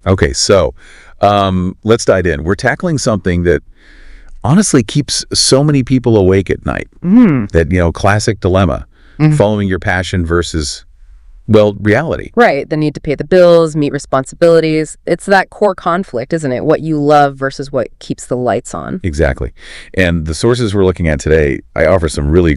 Okay, so let's dive in. We're tackling something that honestly keeps so many people awake at night. That, classic dilemma, following your passion versus, well, reality. Right. The need to pay the bills, meet responsibilities. It's that core conflict, isn't it? What you love versus what keeps the lights on. Exactly. And the sources we're looking at today, I offer some really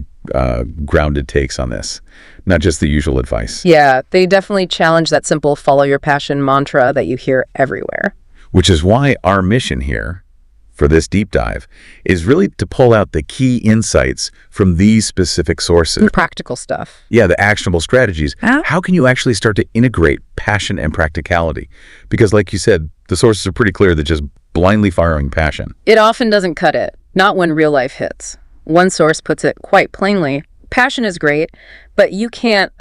grounded takes on this, not just the usual advice. Yeah, they definitely challenge that simple follow your passion mantra that you hear everywhere. Which is why our mission here for this deep dive is really to pull out the key insights from these specific sources. Practical stuff. Yeah, the actionable strategies. How can you actually start to integrate passion and practicality? Because like you said, the sources are pretty clear that just blindly following passion. It often doesn't cut it, not when real life hits. One source puts it quite plainly, passion is great, but you can't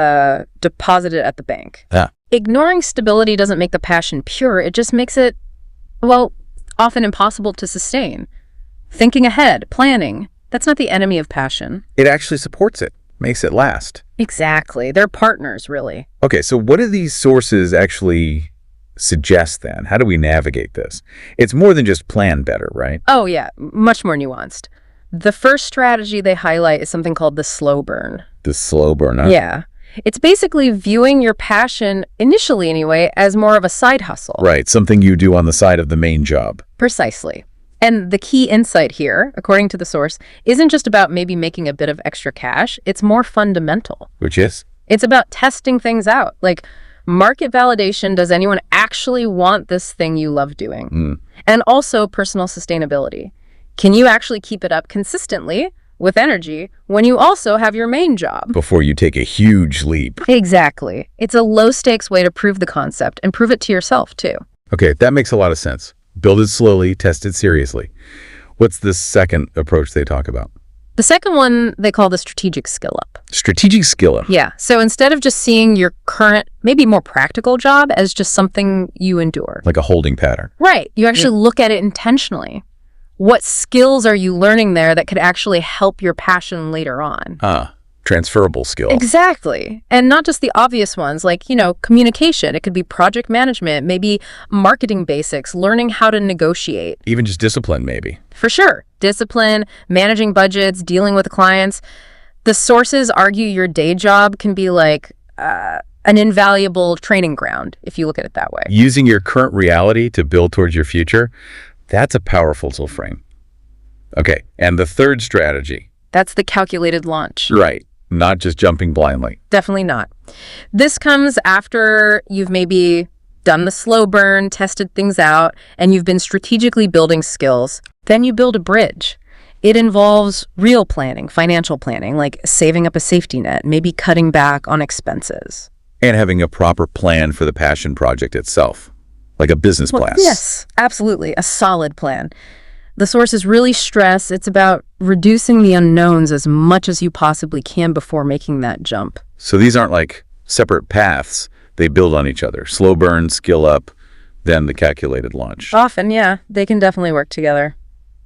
deposit it at the bank. Ignoring stability doesn't make the passion pure, it just makes it, well, often impossible to sustain. Thinking ahead, planning, that's not the enemy of passion. It actually supports it, makes it last. Exactly. They're partners, really. Okay, so what do these sources actually suggest then? How do we navigate this? It's more than just plan better, right? Oh, yeah, much more nuanced. The first strategy they highlight is something called the slow burn. The slow burn, huh? Yeah. It's basically viewing your passion, initially anyway, as more of a side hustle. Right, something you do on the side of the main job. Precisely. And the key insight here, according to the source, isn't just about maybe making a bit of extra cash. It's more fundamental. Which is? It's about testing things out. Like market validation, does anyone actually want this thing you love doing? And also personal sustainability. Can you actually keep it up consistently with energy when you also have your main job? Before you take a huge leap. Exactly. It's a low-stakes way to prove the concept and prove it to yourself, too. Okay, that makes a lot of sense. Build it slowly, test it seriously. What's the second approach they talk about? The second one they call the strategic skill up. Strategic skill up. Yeah. So instead of just seeing your current, maybe more practical job as just something you endure. Like a holding pattern. Right. You actually look at it intentionally. What skills are you learning there that could actually help your passion later on? Transferable skill. Exactly. And not just the obvious ones like, communication. It could be project management, maybe marketing basics, learning how to negotiate. Even just discipline, maybe. For sure. Discipline, managing budgets, dealing with clients. The sources argue your day job can be like an invaluable training ground, if you look at it that way. Using your current reality to build towards your future, that's a powerful tool frame. Okay, and the third strategy. That's the calculated launch. Right, not just jumping blindly. Definitely not. This comes after you've maybe done the slow burn, tested things out, and you've been strategically building skills. Then you build a bridge. It involves real planning, financial planning, like saving up a safety net, maybe cutting back on expenses. And having a proper plan for the passion project itself. Like a business plan. Yes, absolutely. A solid plan. The sources really stress it's about reducing the unknowns as much as you possibly can before making that jump. So these aren't like separate paths. They build on each other. Slow burn, skill up, then the calculated launch. Often, yeah. They can definitely work together.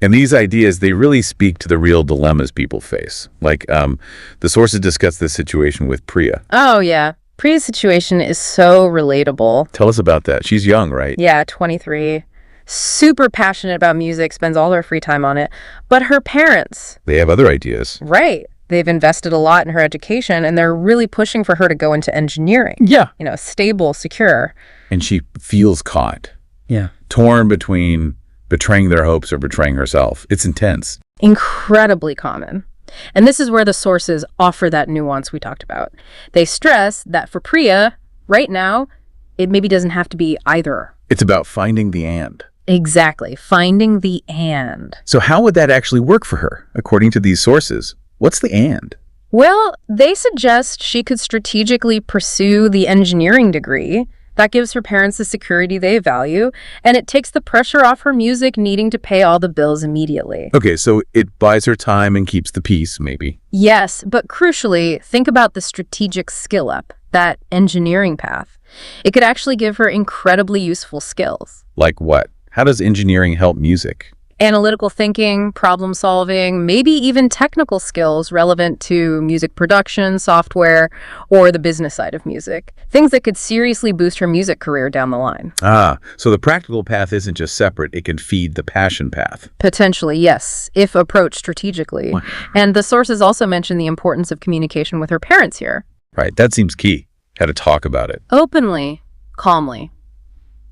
And these ideas, they really speak to the real dilemmas people face. Like the sources discuss this situation with Priya. Oh, yeah. Priya's situation is so relatable. Tell us about that. She's young, right? Yeah, 23. Super passionate about music, spends all her free time on it. But her parents... They have other ideas. Right. They've invested a lot in her education, and they're really pushing for her to go into engineering. Yeah. Stable, secure. And she feels caught. Yeah. Torn between betraying their hopes or betraying herself. It's intense. Incredibly common. And this is where the sources offer that nuance we talked about. They stress that for Priya, right now, it maybe doesn't have to be either. It's about finding the and. Exactly. Finding the and. So how would that actually work for her, according to these sources? What's the and? Well, they suggest she could strategically pursue the engineering degree. That gives her parents the security they value, and it takes the pressure off her music needing to pay all the bills immediately. Okay, so it buys her time and keeps the peace, maybe. Yes, but crucially, think about the strategic skill up, that engineering path. It could actually give her incredibly useful skills. Like what? How does engineering help music? Analytical thinking, problem solving, maybe even technical skills relevant to music production, software, or the business side of music. Things that could seriously boost her music career down the line. So the practical path isn't just separate, it can feed the passion path. Potentially, yes, if approached strategically. And the sources also mention the importance of communication with her parents here. Right, that seems key. How to talk about it. Openly, calmly.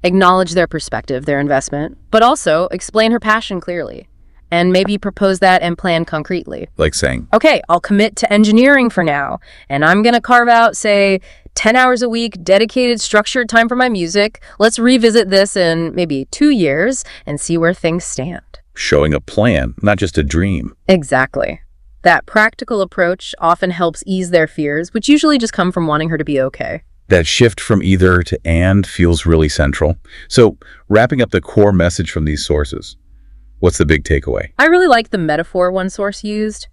Acknowledge their perspective, their investment, but also explain her passion clearly. And maybe propose that and plan concretely. Like saying, okay, I'll commit to engineering for now, and I'm going to carve out, say, 10 hours a week, dedicated, structured time for my music. Let's revisit this in maybe 2 years and see where things stand. Showing a plan, not just a dream. Exactly. That practical approach often helps ease their fears, which usually just come from wanting her to be okay. That shift from either to and feels really central. So, wrapping up the core message from these sources, what's the big takeaway? I really like the metaphor one source used.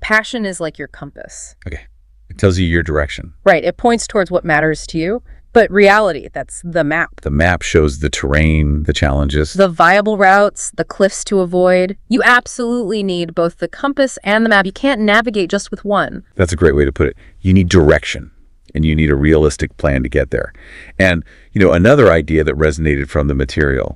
Passion is like your compass. Okay. It tells you your direction. Right. It points towards what matters to you. But reality, that's the map. The map shows the terrain, the challenges. The viable routes, the cliffs to avoid. You absolutely need both the compass and the map. You can't navigate just with one. That's a great way to put it. You need direction. And you need a realistic plan to get there. And, another idea that resonated from the material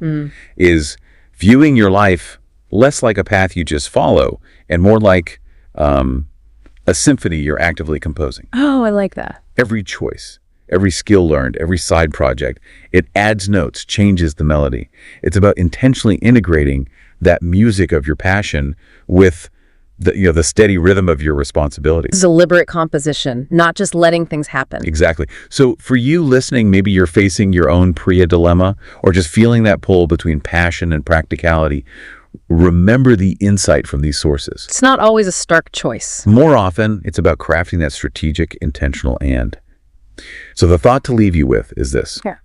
is viewing your life less like a path you just follow and more like a symphony you're actively composing. Oh, I like that. Every choice, every skill learned, every side project, it adds notes, changes the melody. It's about intentionally integrating that music of your passion with the steady rhythm of your responsibilities. Deliberate composition, not just letting things happen. Exactly. So for you listening, maybe you're facing your own Priya dilemma or just feeling that pull between passion and practicality. Remember the insight from these sources. It's not always a stark choice. More often, it's about crafting that strategic, intentional and. So the thought to leave you with is this. Yeah.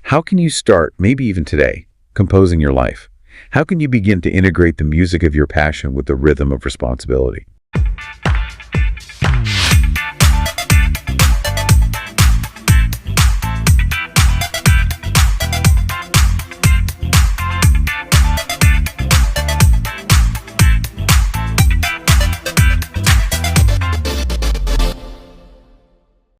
How can you start, maybe even today, composing your life? How can you begin to integrate the music of your passion with the rhythm of responsibility?